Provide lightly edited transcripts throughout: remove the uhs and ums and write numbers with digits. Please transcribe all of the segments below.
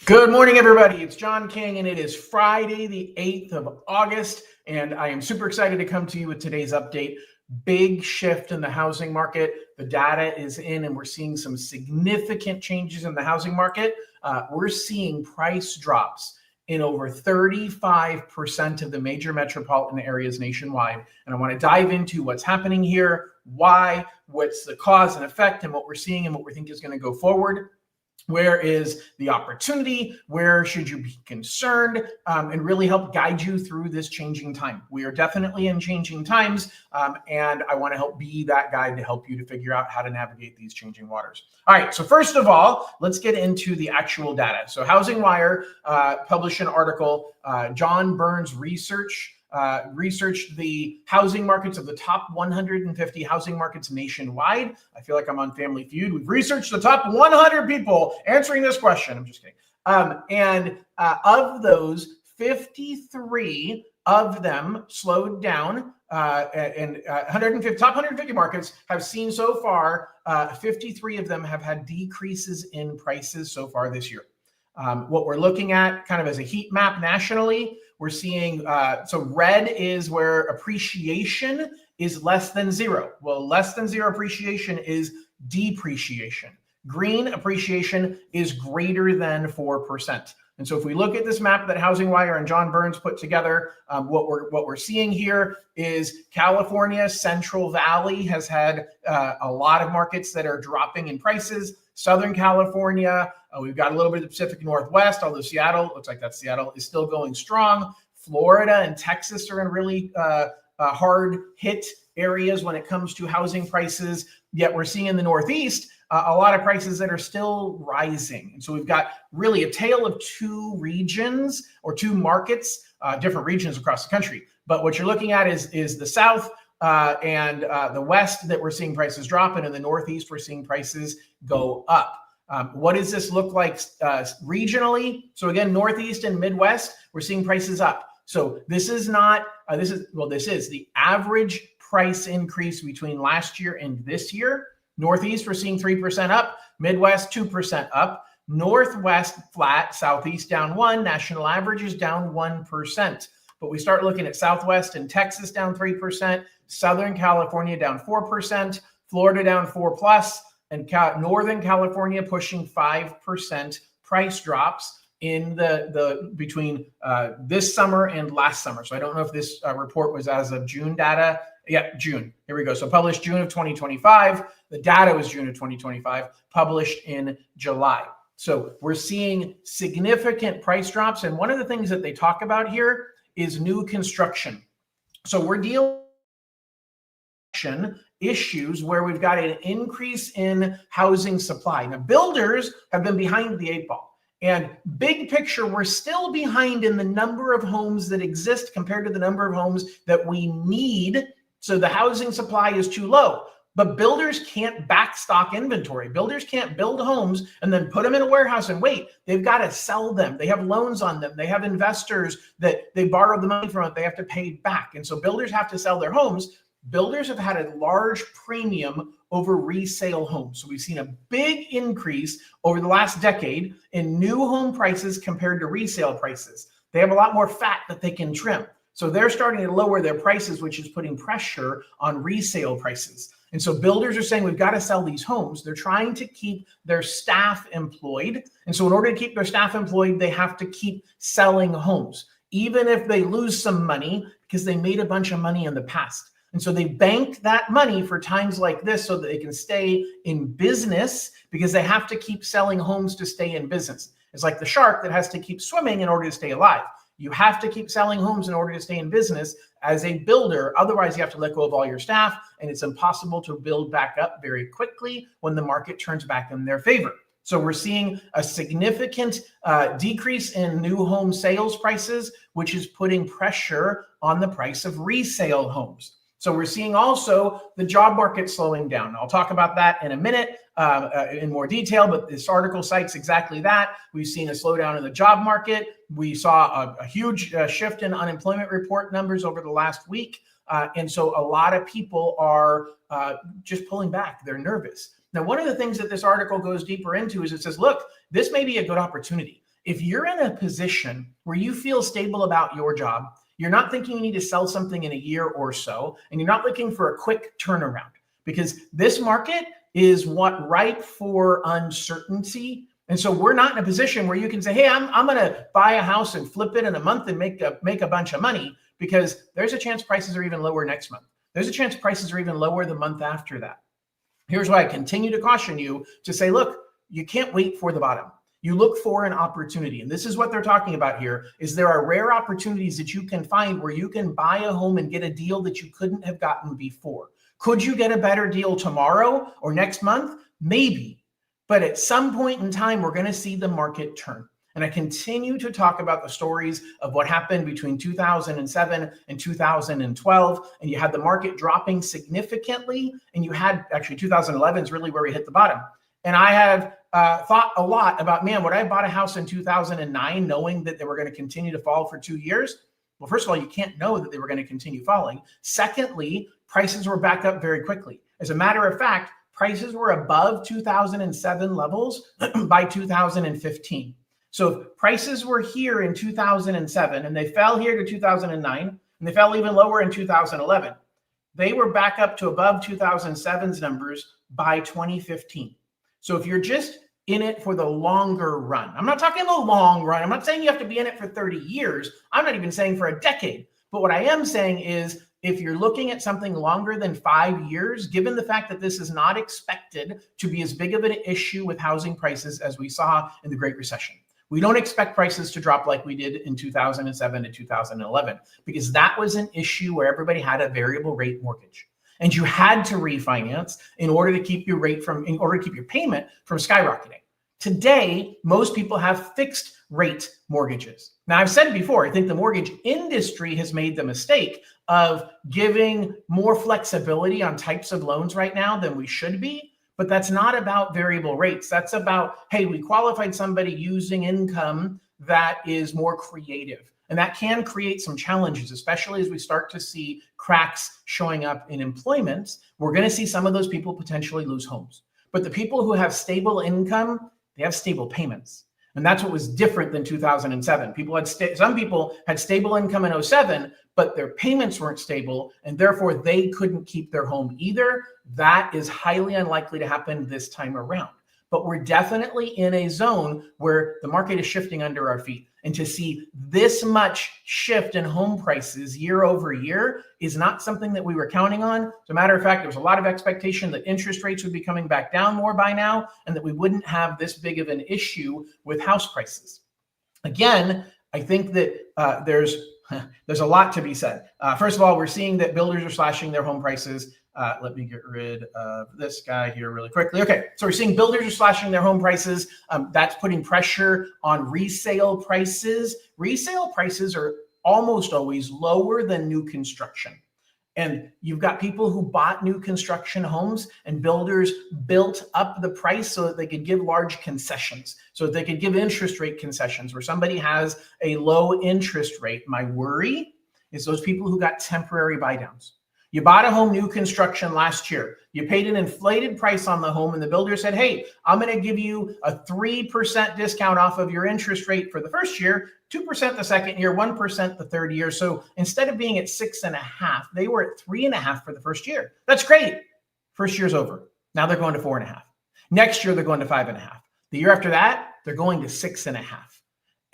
Good morning, everybody. It's John King, and it is Friday, the 8th of August, and I am super excited to come to you with today's update. Big shift in the housing market. The data is in, and we're seeing some significant changes in the housing market. We're seeing price drops in over 35% of the major metropolitan areas nationwide. And I want to dive into what's happening here, why, what's the cause and effect, and what we're seeing and what we think is going to go forward. Where is the opportunity? Where should you be concerned? And really help guide you through this changing time. We are definitely in changing times, and I want to help be that guide to help you to figure out how to navigate these changing waters. All right, so first of all, let's get into the actual data. So Housing Wire published an article, John Burns researched the housing markets of the top 150 housing markets nationwide. I feel like I'm on Family Feud. We've researched the top 100 people answering this question. I'm just kidding. Of those, 53 of them slowed down, and top 150 markets have seen so far, 53 of them have had decreases in prices so far this year. What we're looking at kind of as a heat map nationally, we're seeing, so red is where appreciation is less than zero. Well, less than zero appreciation is depreciation. Green appreciation is greater than 4%. And so if we look at this map that Housing Wire and John Burns put together, what we're seeing here is California Central Valley has had a lot of markets that are dropping in prices. Southern California, we've got a little bit of the Pacific Northwest, although Seattle, looks like that's Seattle, is still going strong. Florida and Texas are in really hard hit areas when it comes to housing prices. Yet we're seeing in the Northeast a lot of prices that are still rising. And so we've got really a tale of two regions or two markets, different regions across the country. But what you're looking at is the South and the West that we're seeing prices drop, and in the Northeast we're seeing prices go up. What does this look like regionally? So again, Northeast and Midwest, we're seeing prices up. So this is not, this is the average price increase between last year and this year. Northeast, we're seeing 3% up, Midwest, 2% up, Northwest flat, Southeast down 1%, national average is down 1%. But we start looking at Southwest and Texas down 3%, Southern California down 4%, Florida down 4+, and Northern California pushing 5% price drops in the between this summer and last summer. So I don't know if this report was as of June data. Yeah, June. Here we go. So published June of 2025. The data was June of 2025, published in July. So we're seeing significant price drops. And one of the things that they talk about here is new construction. So we're dealing with issues where we've got an increase in housing supply. Now, builders have been behind the eight ball. And big picture, we're still behind in the number of homes that exist compared to the number of homes that we need. So the housing supply is too low. But builders can't backstock inventory. Builders can't build homes and then put them in a warehouse and wait. They've got to sell them. They have loans on them. They have investors that they borrowed the money from that they have to pay back. And so builders have to sell their homes. Builders have had a large premium over resale homes. So we've seen a big increase over the last decade in new home prices compared to resale prices. They have a lot more fat that they can trim. So they're starting to lower their prices, which is putting pressure on resale prices. And so builders are saying, we've got to sell these homes. They're trying to keep their staff employed. And so in order to keep their staff employed, they have to keep selling homes, even if they lose some money because they made a bunch of money in the past. And so they banked that money for times like this so that they can stay in business because they have to keep selling homes to stay in business. It's like the shark that has to keep swimming in order to stay alive. You have to keep selling homes in order to stay in business as a builder. Otherwise, you have to let go of all your staff, and it's impossible to build back up very quickly when the market turns back in their favor. So we're seeing a significant decrease in new home sales prices, which is putting pressure on the price of resale homes. So we're seeing also the job market slowing down. I'll talk about that in a minute in more detail, but this article cites exactly that. We've seen a slowdown in the job market. We saw a huge shift in unemployment report numbers over the last week. And so a lot of people are just pulling back. They're nervous. Now, one of the things that this article goes deeper into is it says, look, this may be a good opportunity. If you're in a position where you feel stable about your job, you're not thinking you need to sell something in a year or so, and you're not looking for a quick turnaround, because this market is ripe for uncertainty. And so we're not in a position where you can say, hey, I'm going to buy a house and flip it in a month and make a bunch of money, because there's a chance prices are even lower next month. There's a chance prices are even lower the month after that. Here's why I continue to caution you to say, look, you can't wait for the bottom. You look for an opportunity. And this is what they're talking about here, is there are rare opportunities that you can find where you can buy a home and get a deal that you couldn't have gotten before. Could you get a better deal tomorrow or next month? Maybe. But at some point in time, we're going to see the market turn. And I continue to talk about the stories of what happened between 2007 and 2012. And you had the market dropping significantly. And you had, actually 2011 is really where we hit the bottom. And I have thought a lot about, man, would I have bought a house in 2009 knowing that they were going to continue to fall for 2 years? Well, first of all, you can't know that they were going to continue falling. Secondly, prices were back up very quickly. As a matter of fact, prices were above 2007 levels by 2015. So if prices were here in 2007 and they fell here to 2009 and they fell even lower in 2011, they were back up to above 2007's numbers by 2015. So if you're just in it for the longer run, I'm not talking the long run. I'm not saying you have to be in it for 30 years. I'm not even saying for a decade. But what I am saying is, if you're looking at something longer than 5 years, given the fact that this is not expected to be as big of an issue with housing prices as we saw in the Great Recession. We don't expect prices to drop like we did in 2007 to 2011, because that was an issue where everybody had a variable rate mortgage. And you had to refinance in order to keep your payment from skyrocketing. Today, most people have fixed rate mortgages. Now, I've said before, I think the mortgage industry has made the mistake of giving more flexibility on types of loans right now than we should be. But that's not about variable rates. That's about, hey, we qualified somebody using income that is more creative. And that can create some challenges, especially as we start to see cracks showing up in employment. We're going to see some of those people potentially lose homes. But the people who have stable income, they have stable payments. And that's what was different than 2007. Some people had stable income in 2007, but their payments weren't stable, and therefore they couldn't keep their home either. That is highly unlikely to happen this time around. But we're definitely in a zone where the market is shifting under our feet. And to see this much shift in home prices year over year is not something that we were counting on. As a matter of fact, there was a lot of expectation that interest rates would be coming back down more by now, and that we wouldn't have this big of an issue with house prices. Again, I think that there's a lot to be said. First of all, we're seeing that builders are slashing their home prices. Let me get rid of this guy here really quickly. Okay, so we're seeing builders are slashing their home prices. That's putting pressure on resale prices. Resale prices are almost always lower than new construction. And you've got people who bought new construction homes, and builders built up the price so that they could give large concessions, so that they could give interest rate concessions where somebody has a low interest rate. My worry is those people who got temporary buy downs. You bought a home new construction last year. You paid an inflated price on the home, and the builder said, hey, I'm going to give you a 3% discount off of your interest rate for the first year, 2% the second year, 1% the third year. So instead of being at 6.5, they were at 3.5 for the first year. That's great. First year's over. Now they're going to 4.5. Next year, they're going to 5.5. The year after that, they're going to 6.5.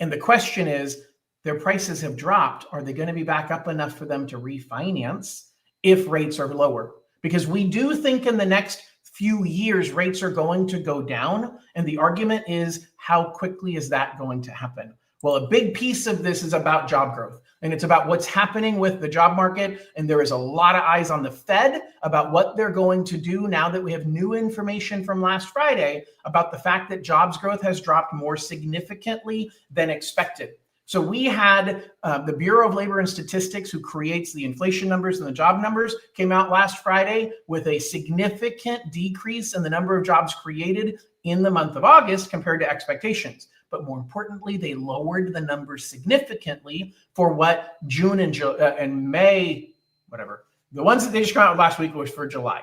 And the question is, their prices have dropped. Are they going to be back up enough for them to refinance if rates are lower? Because we do think in the next few years, rates are going to go down. And the argument is, how quickly is that going to happen? Well, a big piece of this is about job growth, and it's about what's happening with the job market. And there is a lot of eyes on the Fed about what they're going to do now that we have new information from last Friday about the fact that jobs growth has dropped more significantly than expected. So we had the Bureau of Labor and Statistics, who creates the inflation numbers and the job numbers, came out last Friday with a significant decrease in the number of jobs created in the month of August compared to expectations. But more importantly, they lowered the numbers significantly for what June and May, whatever. The ones that they just came out last week was for July.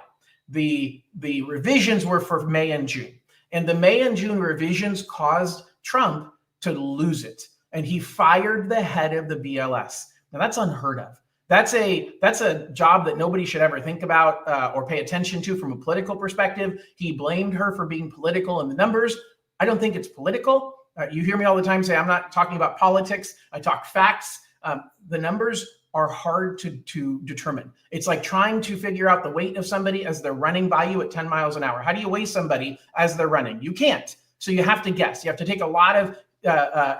The revisions were for May and June. And the May and June revisions caused Trump to lose it. And he fired the head of the BLS. Now that's unheard of. That's a job that nobody should ever think about or pay attention to from a political perspective. He blamed her for being political in the numbers. I don't think it's political. You hear me all the time say I'm not talking about politics. I talk facts. The numbers are hard to determine. It's like trying to figure out the weight of somebody as they're running by you at 10 miles an hour. How do you weigh somebody as they're running? You can't. So you have to guess. You have to take a lot of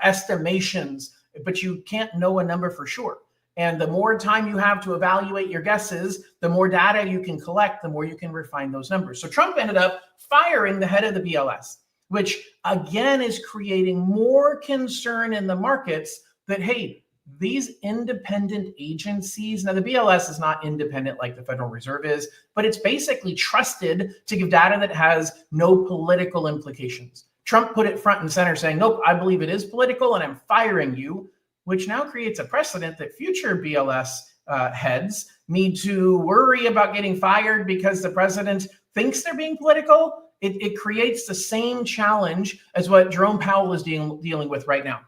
estimations, but you can't know a number for sure. And the more time you have to evaluate your guesses, the more data you can collect, the more you can refine those numbers. So Trump ended up firing the head of the BLS, which again is creating more concern in the markets that, hey, these independent agencies, now the BLS is not independent like the Federal Reserve is, but it's basically trusted to give data that has no political implications. Trump put it front and center saying, nope, I believe it is political and I'm firing you, which now creates a precedent that future BLS heads need to worry about getting fired because the president thinks they're being political. It creates the same challenge as what Jerome Powell is dealing with right now.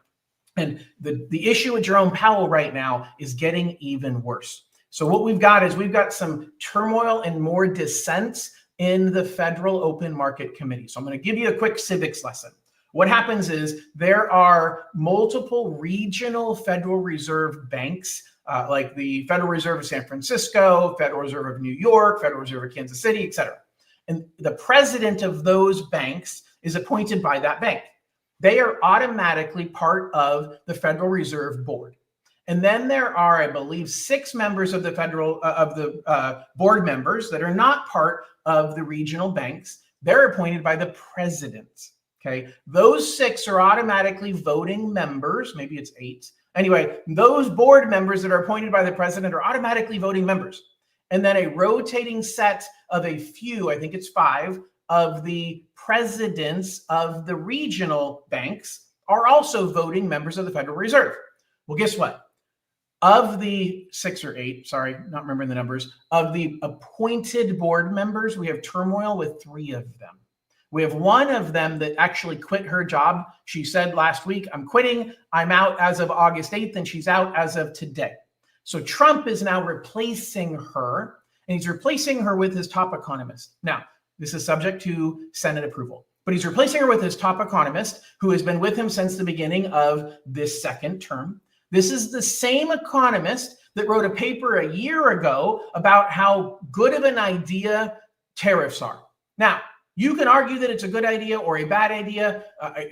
And the issue with Jerome Powell right now is getting even worse. So what we've got is we've got some turmoil and more dissent in the Federal Open Market Committee. So I'm going to give you a quick civics lesson. What happens is there are multiple regional Federal Reserve banks, like the Federal Reserve of San Francisco, Federal Reserve of New York, Federal Reserve of Kansas City, et cetera. And the president of those banks is appointed by that bank. They are automatically part of the Federal Reserve Board. And then there are, I believe, 6 members of the board members that are not part of the regional banks. They're appointed by the president. Okay, those 6 are automatically voting members. Maybe it's 8. Anyway, those board members that are appointed by the president are automatically voting members. And then a rotating set of a few, I think it's 5, of the presidents of the regional banks are also voting members of the Federal Reserve. Well, guess what? Of the 6 or 8, sorry, not remembering the numbers, of the appointed board members, we have turmoil with 3 of them. We have one of them that actually quit her job. She said last week, I'm quitting. I'm out as of August 8th, and she's out as of today. So Trump is now replacing her, and he's replacing her with his top economist. Now, this is subject to Senate approval, but he's replacing her with his top economist who has been with him since the beginning of this second term. This is the same economist that wrote a paper a year ago about how good of an idea tariffs are. Now, you can argue that it's a good idea or a bad idea.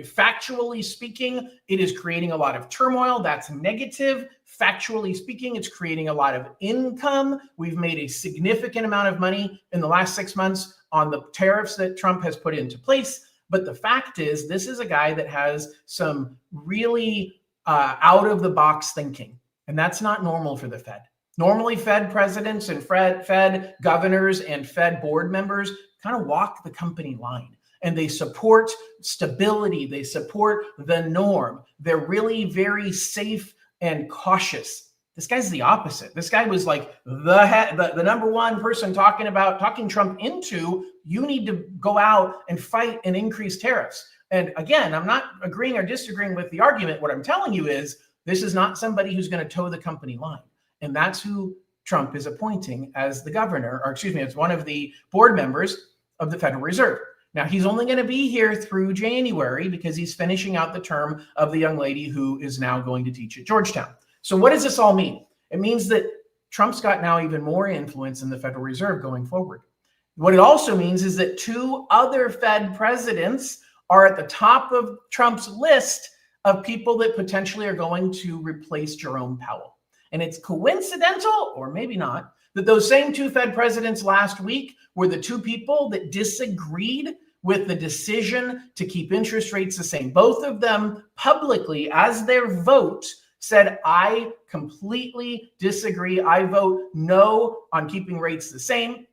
Factually speaking, it is creating a lot of turmoil. That's negative. Factually speaking, it's creating a lot of income. We've made a significant amount of money in the last 6 months on the tariffs that Trump has put into place. But the fact is, this is a guy that has some really out of the box thinking. And that's not normal for the Fed. Normally, Fed presidents and Fed governors and Fed board members kind of walk the company line and they support stability. They support the norm. They're really very safe and cautious. This guy's the opposite. This guy was like the number one person talking Trump into, you need to go out and fight and increase tariffs. And again, I'm not agreeing or disagreeing with the argument. What I'm telling you is this is not somebody who's going to toe the company line. And that's who Trump is appointing as the governor, or excuse me, as one of the board members of the Federal Reserve. Now, he's only going to be here through January because he's finishing out the term of the young lady who is now going to teach at Georgetown. So what does this all mean? It means that Trump's got now even more influence in the Federal Reserve going forward. What it also means is that 2 other Fed presidents are at the top of Trump's list of people that potentially are going to replace Jerome Powell. And it's coincidental, or maybe not, that those same 2 Fed presidents last week were the 2 people that disagreed with the decision to keep interest rates the same. Both of them publicly, as their vote, said, I completely disagree. I vote no on keeping rates the same.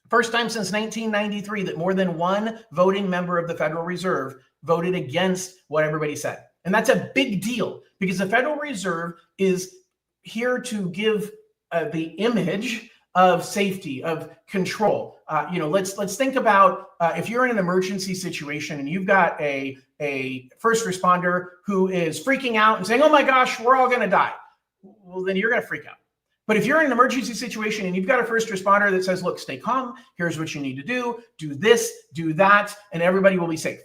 First time since 1993 that more than one voting member of the Federal Reserve voted against what everybody said. And that's a big deal because the Federal Reserve is here to give the image of safety, of control. Let's think about if you're in an emergency situation and you've got a a first responder who is freaking out and saying, oh my gosh, we're all going to die, well, then you're going to freak out. But if you're in an emergency situation and you've got a first responder that says, look, stay calm, here's what you need to do this, do that, and everybody will be safe.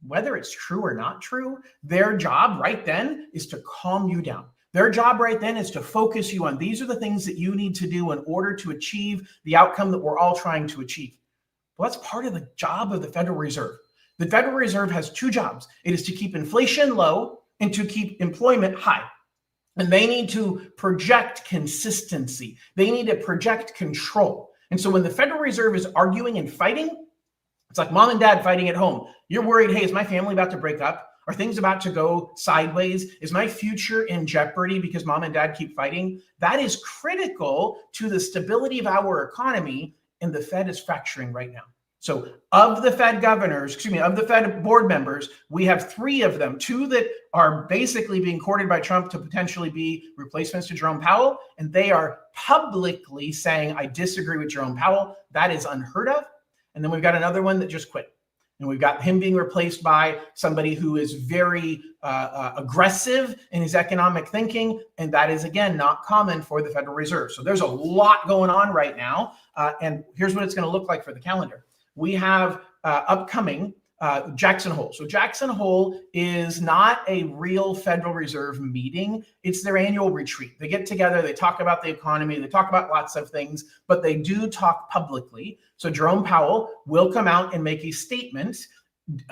Whether it's true or not true, their job right then is to calm you down. Their job right then is to focus you on these are the things that you need to do in order to achieve the outcome that we're all trying to achieve. Well, that's part of the job of the Federal Reserve. The Federal Reserve has two jobs. It is to keep inflation low and to keep employment high. And they need to project consistency. They need to project control. And so when the Federal Reserve is arguing and fighting, it's like mom and dad fighting at home. You're worried, hey, is my family about to break up? Are things about to go sideways? Is my future in jeopardy because mom and dad keep fighting? That is critical to the stability of our economy, and the Fed is fracturing right now. So of the Fed governors, of the Fed board members, we have three of them, two that are basically being courted by Trump to potentially be replacements to Jerome Powell. And they are publicly saying, I disagree with Jerome Powell. That is unheard of. And then we've got another one that just quit. And we've got him being replaced by somebody who is very aggressive in his economic thinking. And that is, again, not common for the Federal Reserve. So there's a lot going on right now. And here's what it's going to look like for the calendar. We have upcoming Jackson Hole. So Jackson Hole is not a real Federal Reserve meeting. It's their annual retreat. They get together, they talk about the economy, they talk about lots of things, but they do talk publicly. So Jerome Powell will come out and make a statement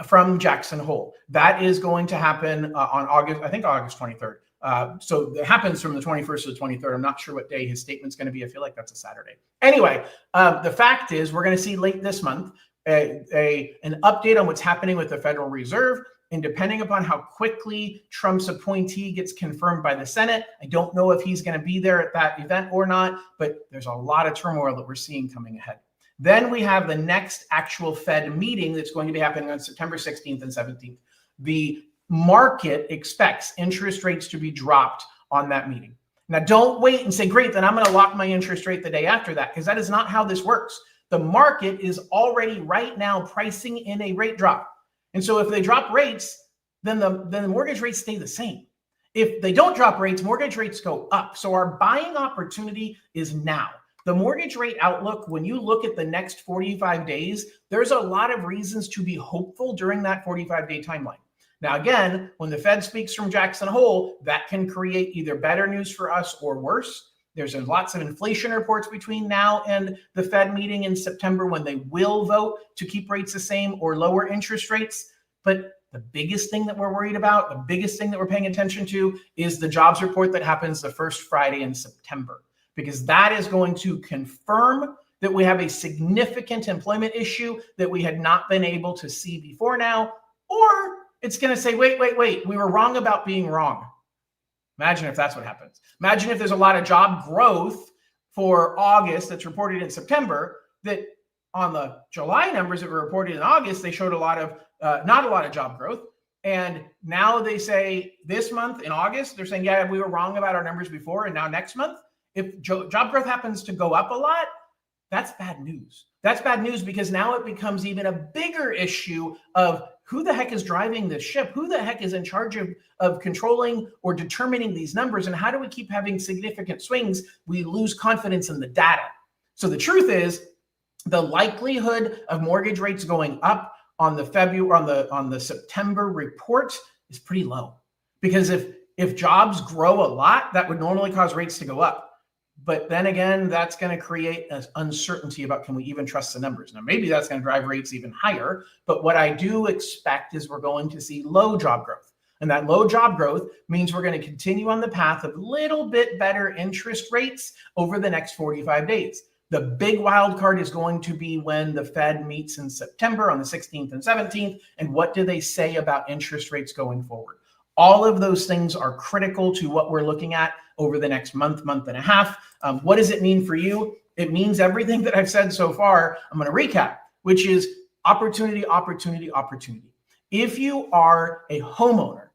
from Jackson Hole. That is going to happen on August 23rd. So it happens from the 21st to the 23rd. I'm not sure what day his statement's going to be. I feel like that's a Saturday. Anyway, the fact is we're going to see late this month an update on what's happening with the Federal Reserve. And depending upon how quickly Trump's appointee gets confirmed by the Senate, I don't know if he's going to be there at that event or not, but there's a lot of turmoil that we're seeing coming ahead. Then we have the next actual Fed meeting that's going to be happening on September 16th and 17th. The market expects interest rates to be dropped on that meeting. Now, don't wait and say, great, then I'm going to lock my interest rate the day after that, because that is not how this works. The market is already right now pricing in a rate drop. And so if they drop rates, then the mortgage rates stay the same. If they don't drop rates, mortgage rates go up. So our buying opportunity is now. The mortgage rate outlook, when you look at the next 45 days, there's a lot of reasons to be hopeful during that 45-day timeline. Now, again, when the Fed speaks from Jackson Hole, that can create either better news for us or worse. There's lots of inflation reports between now and the Fed meeting in September when they will vote to keep rates the same or lower interest rates. But the biggest thing that we're worried about, the biggest thing that we're paying attention to is the jobs report that happens the first Friday in September, because that is going to confirm that we have a significant employment issue that we had not been able to see before now, or it's going to say, wait, we were wrong about being wrong. Imagine if that's what happens. Imagine if there's a lot of job growth for August that's reported in September, that on the July numbers that were reported in August, they showed not a lot of job growth. And now they say this month in August, they're saying, yeah, we were wrong about our numbers before. And now next month, if job growth happens to go up a lot, that's bad news. That's bad news because now it becomes even a bigger issue of who the heck is driving this ship? Who the heck is in charge of controlling or determining these numbers? And how do we keep having significant swings? We lose confidence in the data. So the truth is the likelihood of mortgage rates going up on the September report is pretty low, because if jobs grow a lot, that would normally cause rates to go up. But then again, that's going to create an uncertainty about, can we even trust the numbers? Now, maybe that's going to drive rates even higher. But what I do expect is we're going to see low job growth. And that low job growth means we're going to continue on the path of little bit better interest rates over the next 45 days. The big wild card is going to be when the Fed meets in September on the 16th and 17th. And what do they say about interest rates going forward? All of those things are critical to what we're looking at over the next month and a half. What does it mean for you? It means everything that I've said so far. I'm going to recap, which is opportunity, opportunity, opportunity. If you are a homeowner,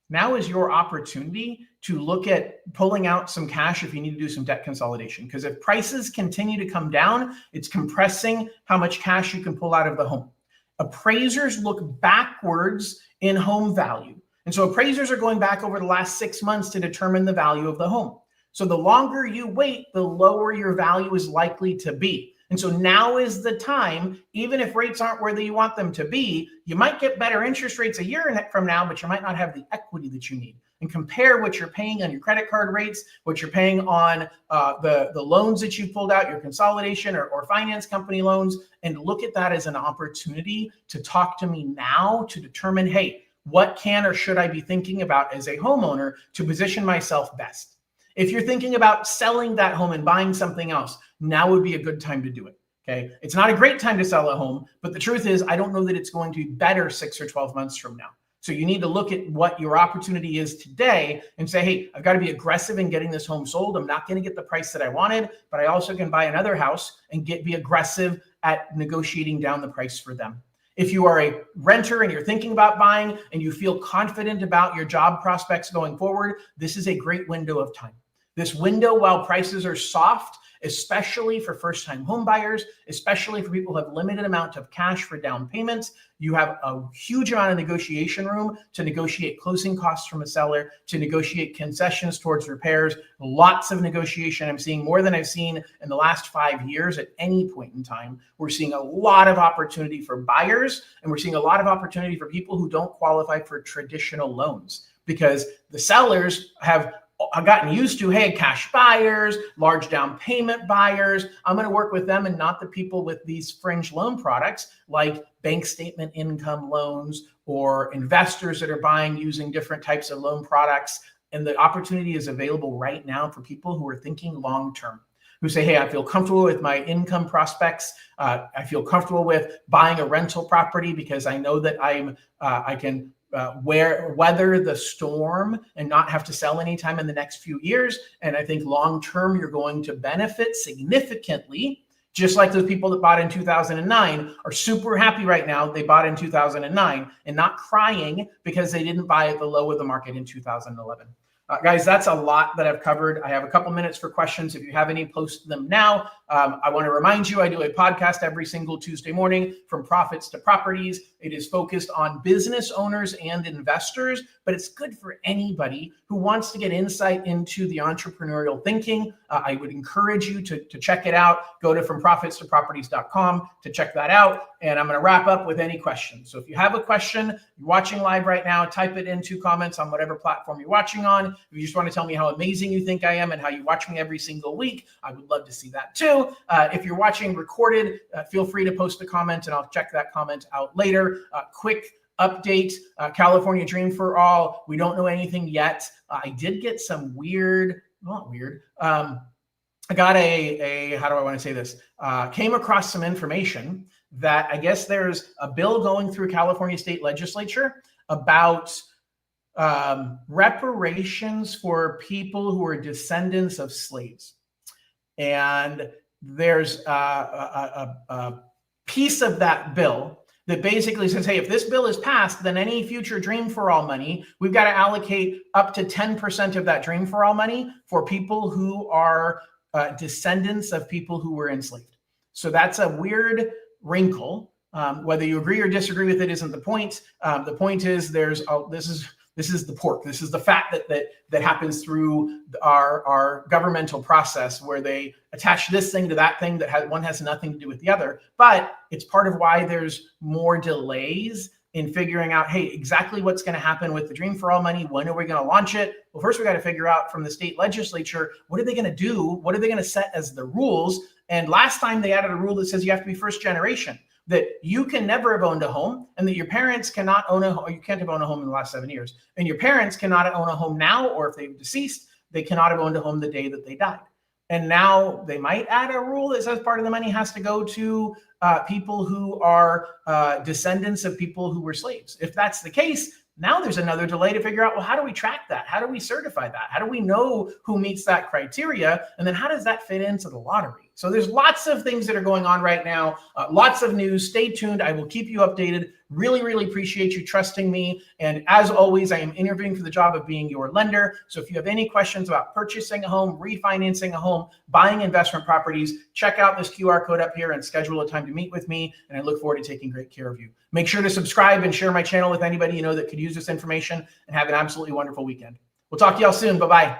now is your opportunity to look at pulling out some cash if you need to do some debt consolidation. Because if prices continue to come down, it's compressing how much cash you can pull out of the home. appraisers look backwards in home value. And so appraisers are going back over the last 6 months to determine the value of the home. So the longer you wait, the lower your value is likely to be. And so now is the time, even if rates aren't where you want them to be, you might get better interest rates a year from now, but you might not have the equity that you need. And compare what you're paying on your credit card rates, what you're paying on the loans that you pulled out, your consolidation or finance company loans, and look at that as an opportunity to talk to me now to determine, hey, what can or should I be thinking about as a homeowner to position myself best? If you're thinking about selling that home and buying something else, now would be a good time to do it. Okay. It's not a great time to sell a home, but the truth is, I don't know that it's going to be better 6 or 12 months from now. So you need to look at what your opportunity is today and say, hey, I've got to be aggressive in getting this home sold. I'm not going to get the price that I wanted, but I also can buy another house and be aggressive at negotiating down the price for them. If you are a renter and you're thinking about buying and you feel confident about your job prospects going forward, this is a great window of time. This window, while prices are soft, especially for first-time home buyers, especially for people who have limited amount of cash for down payments, you have a huge amount of negotiation room to negotiate closing costs from a seller, to negotiate concessions towards repairs, lots of negotiation. I'm seeing more than I've seen in the last 5 years at any point in time. We're seeing a lot of opportunity for buyers, and we're seeing a lot of opportunity for people who don't qualify for traditional loans because the sellers have gotten used to, hey, cash buyers, large down payment buyers. I'm going to work with them and not the people with these fringe loan products like bank statement income loans or investors that are buying using different types of loan products. And the opportunity is available right now for people who are thinking long term, who say, hey, I feel comfortable with my income prospects. I feel comfortable with buying a rental property because I know that I can weather the storm and not have to sell anytime in the next few years. And I think long-term, you're going to benefit significantly, just like those people that bought in 2009 are super happy right now. They bought in 2009 and not crying because they didn't buy at the low of the market in 2011. Guys, that's a lot that I've covered. I have a couple minutes for questions. If you have any, post them now. I want to remind you, I do a podcast every single Tuesday morning, From Profits to Properties. It is focused on business owners and investors, but it's good for anybody who wants to get insight into the entrepreneurial thinking. I would encourage you to check it out. Go to FromProfitsToProperties.com to check that out. And I'm going to wrap up with any questions. So if you have a question, you're watching live right now, type it into comments on whatever platform you're watching on. If you just want to tell me how amazing you think I am and how you watch me every single week, I would love to see that too. If you're watching recorded, feel free to post a comment and I'll check that comment out later. Quick update, California Dream for All. We don't know anything yet. I did get some not weird. I got how do I want to say this? Came across some information that I guess there's a bill going through California state legislature about reparations for people who are descendants of slaves. And there's a piece of that bill that basically says, hey, if this bill is passed, then any future Dream for All money, we've got to allocate up to 10% of that Dream for All money for people who are descendants of people who were enslaved. So that's a weird wrinkle. Whether you agree or disagree with it isn't the point. The point is this is the pork. This is the fat that happens through our governmental process where they attach this thing to that thing that one has nothing to do with the other. But it's part of why there's more delays in figuring out, hey, exactly what's going to happen with the Dream for All money. When are we going to launch it? Well, first we got to figure out from the state legislature, what are they going to do? What are they going to set as the rules? And last time they added a rule that says you have to be first generation, that you can never have owned a home and that your parents cannot own a home. You can't have owned a home in the last 7 years. And your parents cannot own a home now, or if they've deceased, they cannot have owned a home the day that they died. And now they might add a rule that says part of the money has to go to people who are descendants of people who were slaves. If that's the case, now there's another delay to figure out, well, how do we track that? How do we certify that? How do we know who meets that criteria? And then how does that fit into the lottery? So there's lots of things that are going on right now, lots of news. Stay tuned. I will keep you updated. Really, really appreciate you trusting me. And as always, I am interviewing for the job of being your lender. So if you have any questions about purchasing a home, refinancing a home, buying investment properties, check out this QR code up here and schedule a time to meet with me. And I look forward to taking great care of you. Make sure to subscribe and share my channel with anybody you know that could use this information, and have an absolutely wonderful weekend. We'll talk to y'all soon. Bye-bye.